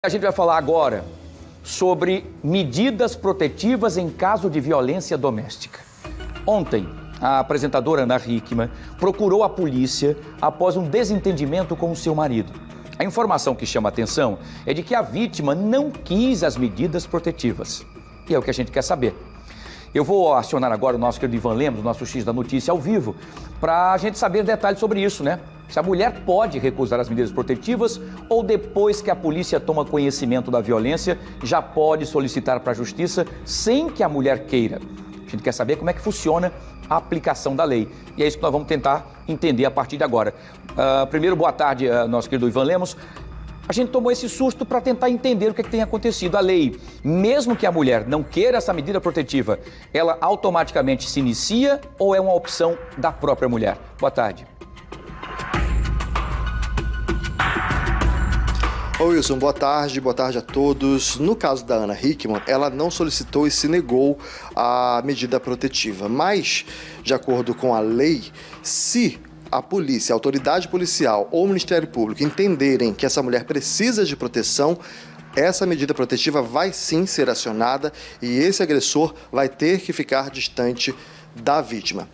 A gente vai falar agora sobre medidas protetivas em caso de violência doméstica. Ontem, a apresentadora Ana Hickman procurou a polícia após um desentendimento com o seu marido. A informação que chama a atenção é de que a vítima não quis as medidas protetivas. E é o que a gente quer saber. Eu vou acionar agora o nosso querido Ivan Lemos, o nosso X da Notícia ao vivo, para a gente saber detalhes sobre isso, né? Se a mulher pode recusar as medidas protetivas ou depois que a polícia toma conhecimento da violência, já pode solicitar para a justiça sem que a mulher queira. A gente quer saber como é que funciona a aplicação da lei. E é isso que nós vamos tentar entender a partir de agora. Primeiro, boa tarde, nosso querido Ivan Lemos. A gente tomou esse susto para tentar entender o que tem acontecido. A lei, mesmo que a mulher não queira essa medida protetiva, ela automaticamente se inicia ou é uma opção da própria mulher? Boa tarde. Oi, Wilson, boa tarde a todos. No caso da Ana Hickman, ela não solicitou e se negou a medida protetiva, mas, de acordo com a lei, se a polícia, a autoridade policial ou o Ministério Público entenderem que essa mulher precisa de proteção, essa medida protetiva vai sim ser acionada e esse agressor vai ter que ficar distante da vítima.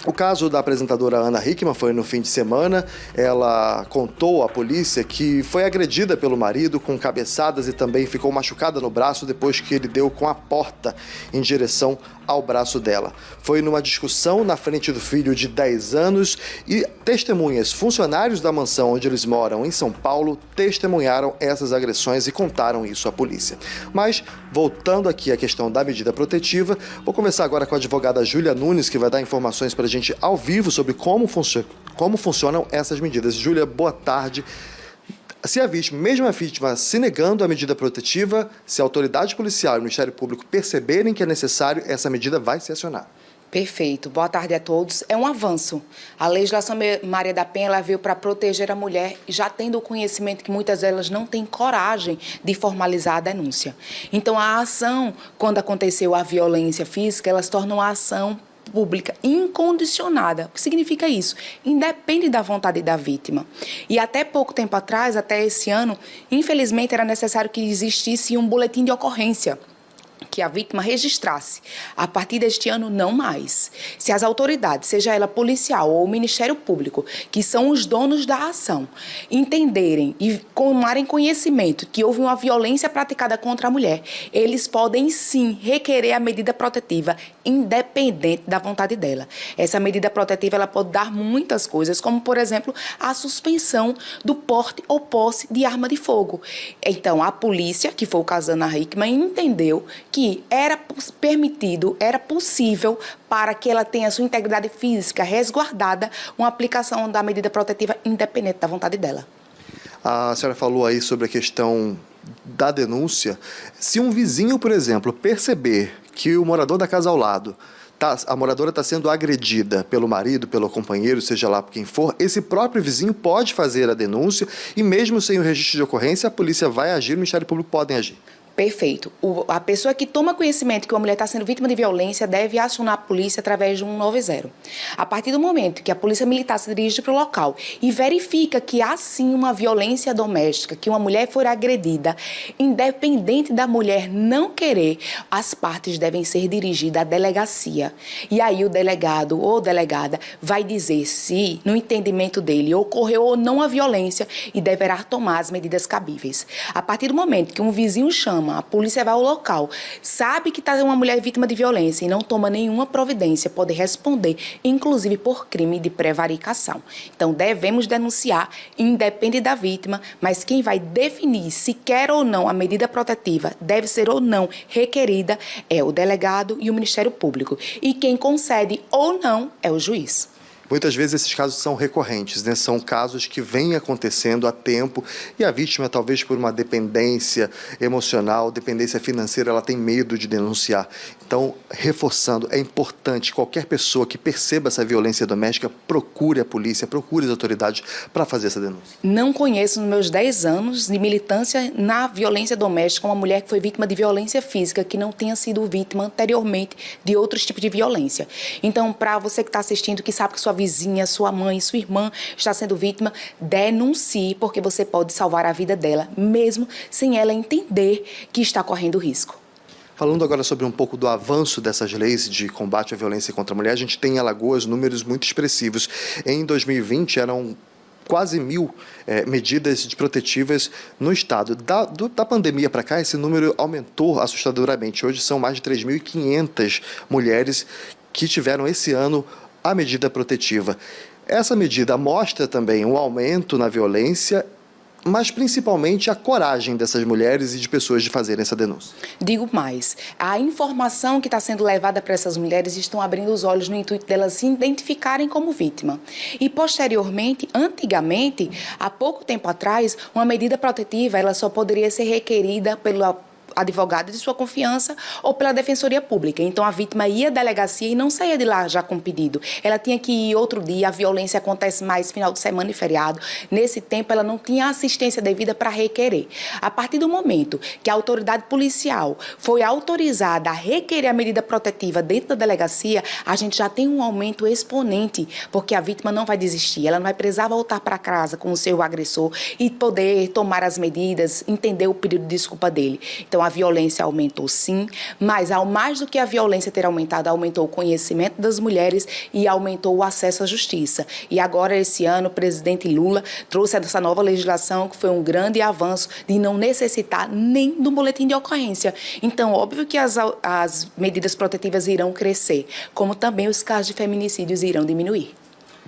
O caso da apresentadora Ana Hickman foi no fim de semana. Ela contou à polícia que foi agredida pelo marido com cabeçadas e também ficou machucada no braço depois que ele deu com a porta em direção ao braço dela. Foi numa discussão na frente do filho de 10 anos e testemunhas, funcionários da mansão onde eles moram em São Paulo, testemunharam essas agressões e contaram isso à polícia. Mas, voltando aqui à questão da medida protetiva, vou começar agora com a advogada Júlia Nunes, que vai dar informações para a gente ao vivo sobre como funcionam essas medidas. Júlia, boa tarde. Se a vítima, mesmo a vítima se negando à medida protetiva, se a autoridade policial e o Ministério Público perceberem que é necessário, essa medida vai ser acionada. Perfeito. Boa tarde a todos. É um avanço. A legislação Maria da Penha ela veio para proteger a mulher, já tendo o conhecimento que muitas delas não têm coragem de formalizar a denúncia. Então, a ação, quando aconteceu a violência física, elas tornam a ação pública incondicionada. O que significa isso? Independe da vontade da vítima. E até pouco tempo atrás, até esse ano, infelizmente era necessário que existisse um boletim de ocorrência que a vítima registrasse. A partir deste ano, não mais. Se as autoridades, seja ela policial ou o Ministério Público, que são os donos da ação, entenderem e tomarem conhecimento que houve uma violência praticada contra a mulher, eles podem sim requerer a medida protetiva, independente da vontade dela. Essa medida protetiva ela pode dar muitas coisas, como, por exemplo, a suspensão do porte ou posse de arma de fogo. Então, a polícia, que foi o caso da Ana Hickman, entendeu que era permitido, era possível para que ela tenha sua integridade física resguardada, uma aplicação da medida protetiva independente da vontade dela. A senhora falou aí sobre a questão da denúncia. Se um vizinho, por exemplo, perceber que o morador da casa ao lado, a moradora está sendo agredida pelo marido, pelo companheiro, seja lá por quem for, esse próprio vizinho pode fazer a denúncia e mesmo sem o registro de ocorrência, a polícia vai agir, o Ministério Público podem agir. Perfeito. A pessoa que toma conhecimento que uma mulher está sendo vítima de violência deve acionar a polícia através de 190. A partir do momento que a polícia militar se dirige para o local e verifica que há sim uma violência doméstica, que uma mulher foi agredida, independente da mulher não querer, as partes devem ser dirigidas à delegacia. E aí o delegado ou delegada vai dizer se, no entendimento dele, ocorreu ou não a violência e deverá tomar as medidas cabíveis. A partir do momento que um vizinho chama, a polícia vai ao local, sabe que está uma mulher vítima de violência e não toma nenhuma providência, pode responder, inclusive por crime de prevaricação. Então, devemos denunciar, independe da vítima, mas quem vai definir se quer ou não a medida protetiva, deve ser ou não requerida, é o delegado e o Ministério Público. E quem concede ou não é o juiz. Muitas vezes esses casos são recorrentes, né? São casos que vêm acontecendo há tempo e a vítima, talvez por uma dependência emocional, dependência financeira, ela tem medo de denunciar. Então, reforçando, é importante qualquer pessoa que perceba essa violência doméstica, procure a polícia, procure as autoridades para fazer essa denúncia. Não conheço nos meus 10 anos de militância na violência doméstica uma mulher que foi vítima de violência física que não tenha sido vítima anteriormente de outros tipos de violência. Então, para você que está assistindo, que sabe que sua vizinha, sua mãe, sua irmã está sendo vítima, denuncie, porque você pode salvar a vida dela, mesmo sem ela entender que está correndo risco. Falando agora sobre um pouco do avanço dessas leis de combate à violência contra a mulher, a gente tem em Alagoas números muito expressivos. Em 2020, eram quase 1.000 medidas protetivas no estado. Da pandemia para cá, esse número aumentou assustadoramente. Hoje são mais de 3.500 mulheres que tiveram esse ano a medida protetiva. Essa medida mostra também um aumento na violência, mas principalmente a coragem dessas mulheres e de pessoas de fazerem essa denúncia. Digo mais, a informação que está sendo levada para essas mulheres estão abrindo os olhos no intuito delas se identificarem como vítima. E posteriormente, antigamente, há pouco tempo atrás, uma medida protetiva ela só poderia ser requerida pelo advogado de sua confiança ou pela defensoria pública. Então, a vítima ia à delegacia e não saía de lá já com pedido. Ela tinha que ir outro dia, a violência acontece mais final de semana e feriado. Nesse tempo, ela não tinha assistência devida para requerer. A partir do momento que a autoridade policial foi autorizada a requerer a medida protetiva dentro da delegacia, a gente já tem um aumento exponente, porque a vítima não vai desistir, ela não vai precisar voltar para casa com o seu agressor e poder tomar as medidas, entender o pedido de desculpa dele. Então, a violência aumentou sim, mas ao mais do que a violência ter aumentado, aumentou o conhecimento das mulheres e aumentou o acesso à justiça. E agora, esse ano, o presidente Lula trouxe essa nova legislação que foi um grande avanço de não necessitar nem do boletim de ocorrência. Então, óbvio que as medidas protetivas irão crescer, como também os casos de feminicídios irão diminuir.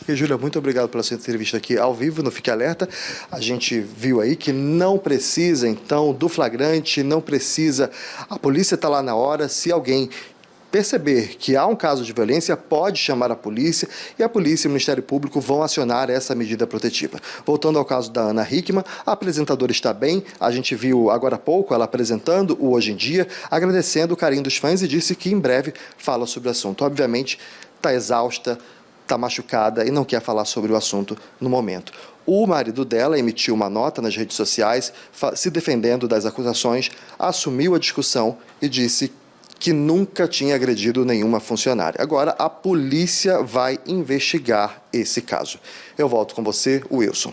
E, Júlia, muito obrigado pela sua entrevista aqui ao vivo no Fique Alerta. A gente viu aí que não precisa, então, do flagrante, não precisa. A polícia está lá na hora. Se alguém perceber que há um caso de violência, pode chamar a polícia e a polícia e o Ministério Público vão acionar essa medida protetiva. Voltando ao caso da Ana Hickman, a apresentadora está bem. A gente viu agora há pouco ela apresentando o Hoje em Dia, agradecendo o carinho dos fãs e disse que em breve fala sobre o assunto. Obviamente, está exausta, está machucada e não quer falar sobre o assunto no momento. O marido dela emitiu uma nota nas redes sociais, se defendendo das acusações, assumiu a discussão e disse que nunca tinha agredido nenhuma funcionária. Agora, a polícia vai investigar esse caso. Eu volto com você, Wilson.